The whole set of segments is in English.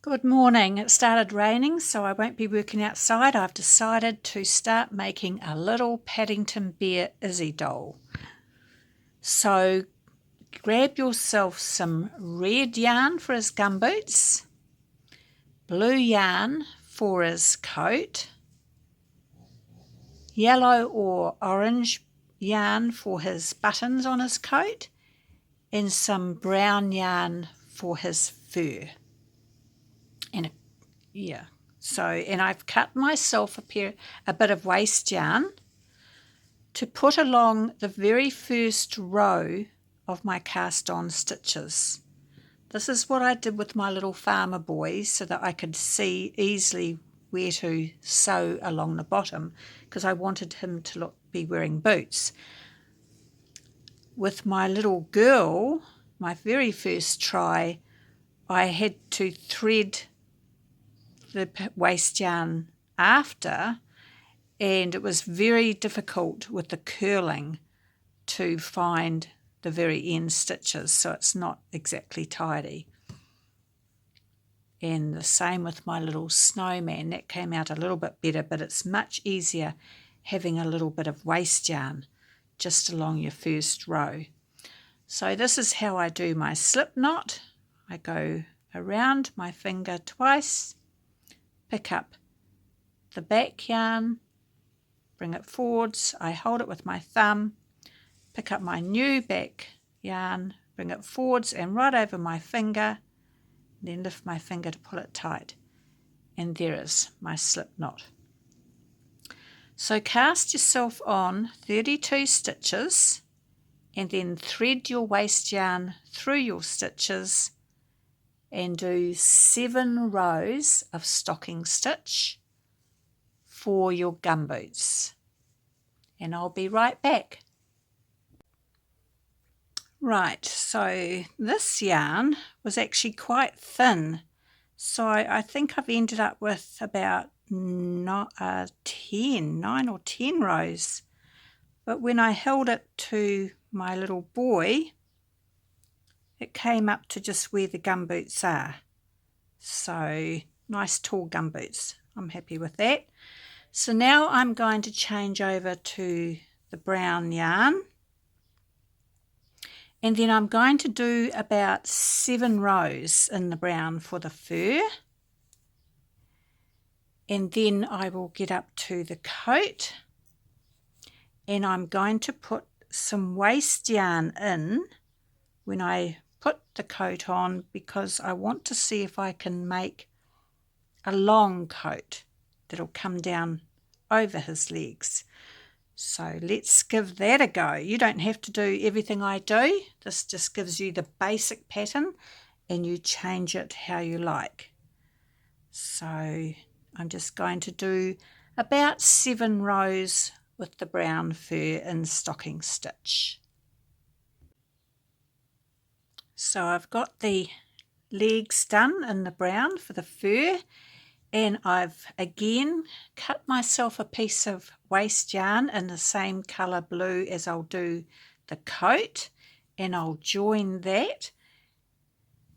Good morning. It started raining, so I won't be working outside. I've decided to start making a little Paddington Bear Izzy doll. So grab yourself some red yarn for his gumboots, blue yarn for his coat, yellow or orange yarn for his buttons on his coat, and some brown yarn for his fur. And I've cut myself a bit of waste yarn to put along the very first row of my cast on stitches. This is what I did with my little farmer boy so that I could see easily where to sew along the bottom, because I wanted him to be wearing boots. With my little girl, my very first try, I had to thread the waste yarn after, and it was very difficult with the curling to find the very end stitches, so it's not exactly tidy. And the same with my little snowman. That came out a little bit better, but it's much easier having a little bit of waste yarn just along your first row. So this is how I do my slip knot. I go around my finger twice, pick up the back yarn, bring it forwards, I hold it with my thumb, pick up my new back yarn, bring it forwards and right over my finger, then lift my finger to pull it tight. And there is my slip knot. So cast yourself on 32 stitches and then thread your waste yarn through your stitches and do 7 rows of stocking stitch for your gumboots. And I'll be right back. Right, so this yarn was actually quite thin, so I think I've ended up with about 9 or 10 rows. But when I held it to my little boy, it came up to just where the gumboots are. So nice tall gumboots. I'm happy with that. So now I'm going to change over to the brown yarn. And then I'm going to do about 7 rows in the brown for the fur. And then I will get up to the coat. And I'm going to put some waste yarn in when I put the coat on, because I want to see if I can make a long coat that'll come down over his legs. So let's give that a go. You don't have to do everything I do. This just gives you the basic pattern and you change it how you like. So I'm just going to do about 7 rows with the brown fur in stocking stitch. So I've got the legs done in the brown for the fur, and I've again cut myself a piece of waste yarn in the same colour blue as I'll do the coat, and I'll join that.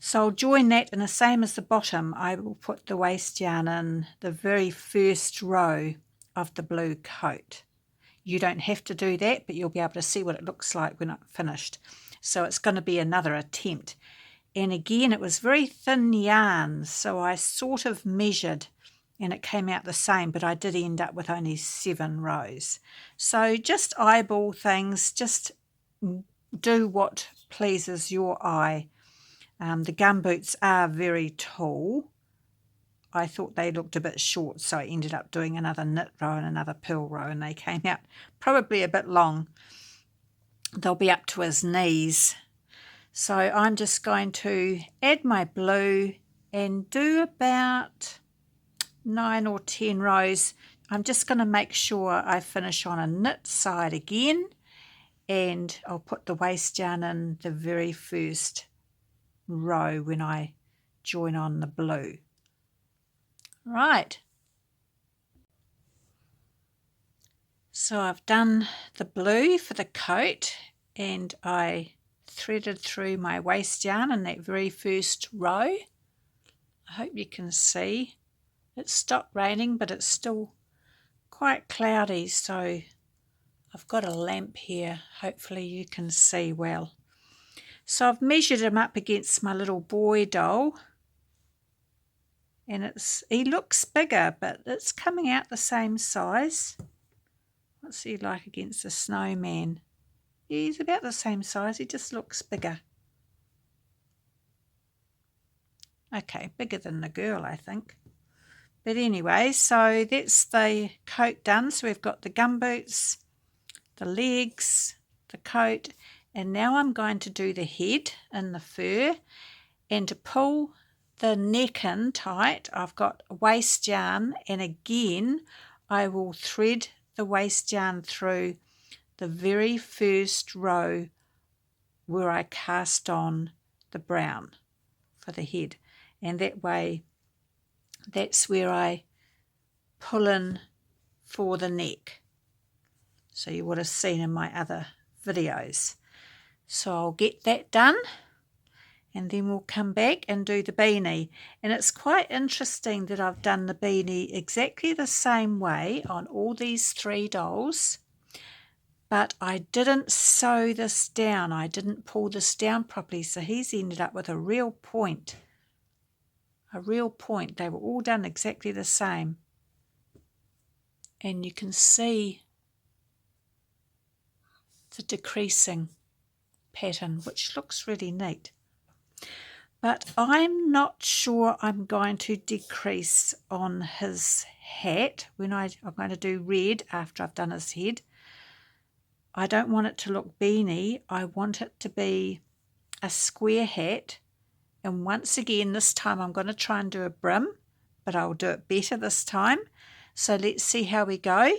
So I'll join that, and the same as the bottom, I will put the waste yarn in the very first row of the blue coat. You don't have to do that, but you'll be able to see what it looks like when it's finished. So it's going to be another attempt. And again, it was very thin yarn, so I sort of measured and it came out the same, but I did end up with only 7 rows. So just eyeball things, just do what pleases your eye. The gumboots are very tall. I thought they looked a bit short, so I ended up doing another knit row and another purl row, and they came out probably a bit long. They'll be up to his knees. So I'm just going to add my blue and do about 9 or 10 rows. I'm just going to make sure I finish on a knit side again, and I'll put the waste yarn in the very first row when I join on the blue. Right. So I've done the blue for the coat, and I threaded through my waste yarn in that very first row. I hope you can see. It stopped raining, but it's still quite cloudy, so I've got a lamp here. Hopefully you can see well. So I've measured him up against my little boy doll, and he looks bigger, but it's coming out the same size. What's he like against the snowman? Yeah, he's about the same size, he just looks bigger. Okay, bigger than the girl, I think. But anyway, so that's the coat done. So we've got the gumboots, the legs, the coat, and now I'm going to do the head and the fur. And to pull the neck in tight, I've got a waste yarn, and again I will thread the waste yarn through the very first row where I cast on the brown for the head, and that way that's where I pull in for the neck. So you would have seen in my other videos. So I'll get that done, and then we'll come back and do the beanie. And it's quite interesting that I've done the beanie exactly the same way on all these 3 dolls, but I didn't sew this down. I didn't pull this down properly, so he's ended up with a real point. A real point. They were all done exactly the same. And you can see the decreasing pattern, which looks really neat. But I'm not sure I'm going to decrease on his hat. I'm going to do red after I've done his head. I don't want it to look beanie. I want it to be a square hat. And once again, this time I'm going to try and do a brim, but I'll do it better this time. So let's see how we go.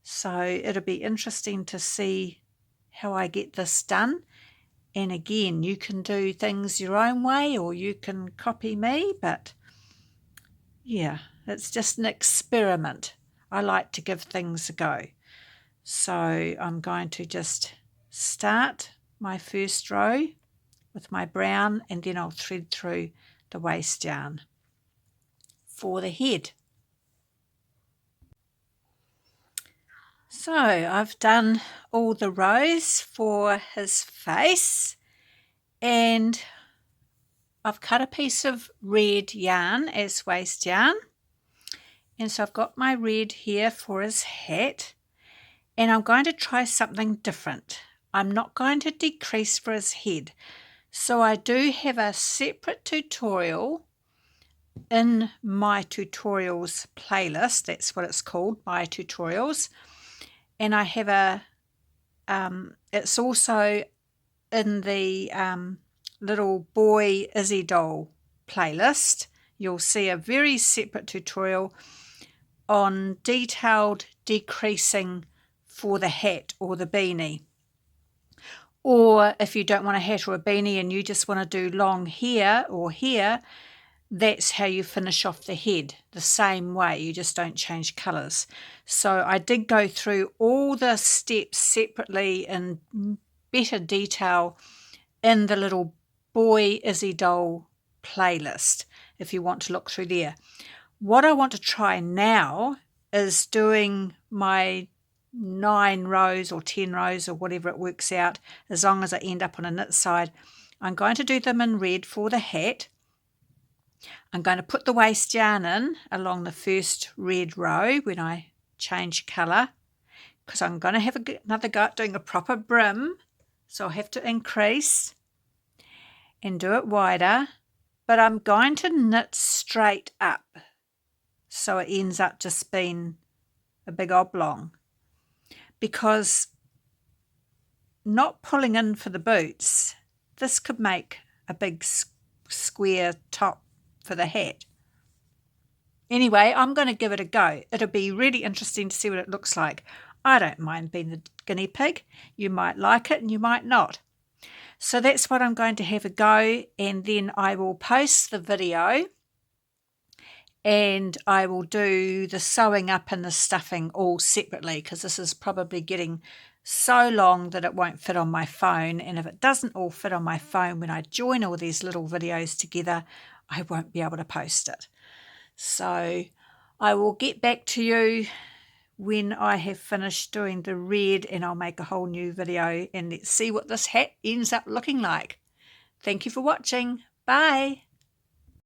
So it'll be interesting to see how I get this done. And again, you can do things your own way or you can copy me, but yeah, it's just an experiment. I like to give things a go. So I'm going to just start my first row with my brown, and then I'll thread through the waste yarn for the head. So I've done all the rows for his face, and I've cut a piece of red yarn as waste yarn, and so I've got my red here for his hat, and I'm going to try something different. I'm not going to decrease for his head. So I do have a separate tutorial in my tutorials playlist. That's what it's called, my tutorials. And I have it's also in the little boy Izzy doll playlist. You'll see a very separate tutorial on detailed decreasing for the hat or the beanie. Or if you don't want a hat or a beanie and you just want to do long hair or hair, that's how you finish off the head, the same way. You just don't change colours. So I did go through all the steps separately in better detail in the little boy Izzy doll playlist, if you want to look through there. What I want to try now is doing my 9 rows or 10 rows or whatever it works out, as long as I end up on a knit side. I'm going to do them in red for the hat. I'm going to put the waste yarn in along the first red row when I change colour, because I'm going to have another go at doing a proper brim, so I'll have to increase and do it wider, but I'm going to knit straight up so it ends up just being a big oblong, because not pulling in for the boots, this could make a big square top for the hat. Anyway, I'm going to give it a go. It'll be really interesting to see what it looks like. I don't mind being the guinea pig. You might like it and you might not. So that's what I'm going to have a go, and then I will post the video and I will do the sewing up and the stuffing all separately, because this is probably getting so long that it won't fit on my phone. And if it doesn't all fit on my phone when I join all these little videos together, I won't be able to post it. So I will get back to you when I have finished doing the red, and I'll make a whole new video and let's see what this hat ends up looking like. Thank you for watching. Bye.